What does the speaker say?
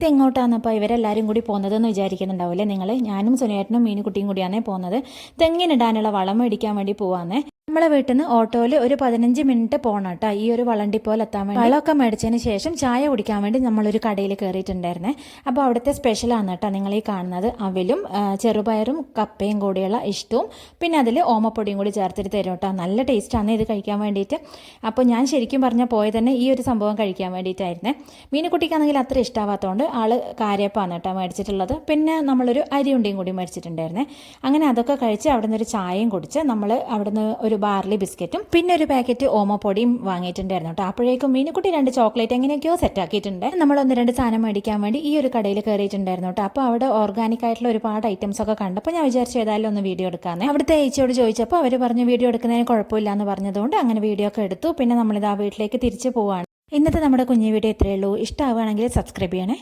എങ്ങോട്ടാണെന്നപ്പോൾ ഇവരെല്ലാവരും കൂടി പോകുന്നതെന്ന് വിചാരിക്കുന്നുണ്ടാവില്ലേ നിങ്ങൾ? ഞാനും സുനേട്ടനും മീനുകുട്ടിയും കൂടിയാണേ പോകുന്നത്. തെങ്ങിനിടാനുള്ള വളം മേടിക്കാൻ വേണ്ടി പോവാന്നേ. നമ്മളെ വീട്ടിൽ നിന്ന് ഓട്ടോയിൽ ഒരു 15 മിനിറ്റ് പോകണം കേട്ടോ ഈ ഒരു വളണ്ടി പോലെ എത്താൻ വേണ്ടി. വളമൊക്കെ മേടിച്ചതിന് ശേഷം ചായ കുടിക്കാൻ വേണ്ടി നമ്മളൊരു കടയിൽ കയറിയിട്ടുണ്ടായിരുന്നേ. അപ്പോൾ അവിടുത്തെ സ്പെഷ്യലാണ് കേട്ടോ നിങ്ങൾ ഈ കാണുന്നത്. അവലും ചെറുപയറും കപ്പയും കൂടിയുള്ള ഇഷ്ടവും പിന്നെ അതിൽ ഓമപ്പൊടിയും കൂടി ചേർത്തിട്ട് തരും കേട്ടോ. നല്ല ടേസ്റ്റാണ് ഇത് കഴിക്കാൻ വേണ്ടിയിട്ട്. അപ്പോൾ ഞാൻ ശരിക്കും പറഞ്ഞാൽ പോയത് തന്നെ ഈ ഒരു സംഭവം കഴിക്കാൻ വേണ്ടിയിട്ടായിരുന്നേ. മീനുകുട്ടിക്കാണെങ്കിൽ അത്ര ഇഷ്ടമാവാത്തതുകൊണ്ട് ആൾ കാര്യപ്പാണ് കേട്ടോ മേടിച്ചിട്ടുള്ളത്. പിന്നെ നമ്മളൊരു അരിയുണ്ടിയും കൂടി മേടിച്ചിട്ടുണ്ടായിരുന്നേ. അങ്ങനെ അതൊക്കെ കഴിച്ച് അവിടെ നിന്ന് ഒരു ചായയും കുടിച്ച് നമ്മൾ അവിടെ നിന്ന് ഒരു ബാർലി ബിസ്ക്കറ്റും പിന്നെ ഒരു പാക്കറ്റ് ഓമപ്പൊടിയും വാങ്ങിയിട്ടുണ്ടായിരുന്നു കേട്ടോ. അപ്പോഴേക്കും മീനുകുട്ടി 2 ചോക്ലേറ്റ് എങ്ങനെയൊക്കെയോ സെറ്റ് ആക്കിയിട്ടുണ്ട്. നമ്മൾ 1-2 സാധനം മേടിക്കാൻ വേണ്ടി ഈ ഒരു കടയിൽ കയറിയിട്ടുണ്ടായിരുന്നു കേട്ടോ. അപ്പോൾ അവിടെ ഓർഗാനിക് ആയിട്ടുള്ള ഒരുപാട് ഐറ്റംസ് ഒക്കെ കണ്ടപ്പോൾ ഞാൻ വിചാരിച്ചു ഏതായാലും ഒന്ന് വീഡിയോ എടുക്കാമെന്ന്. അവിടുത്തെ ഏച്ചിയോട് ചോദിച്ചപ്പോൾ അവർ പറഞ്ഞു വീഡിയോ എടുക്കുന്നതിന് കുഴപ്പമില്ല എന്ന് പറഞ്ഞതുകൊണ്ട് അങ്ങനെ വീഡിയോ ഒക്കെ എടുത്തു. പിന്നെ നമ്മളിത് ആ വീട്ടിലേക്ക് തിരിച്ചു പോവാണ്. ഇന്നത്തെ നമ്മുടെ കുഞ്ഞു വീഡിയോ ഇത്രയേ ഉള്ളൂ. ഇഷ്ടമാവുകയാണെങ്കിൽ സബ്സ്ക്രൈബ് ചെയ്യണേ.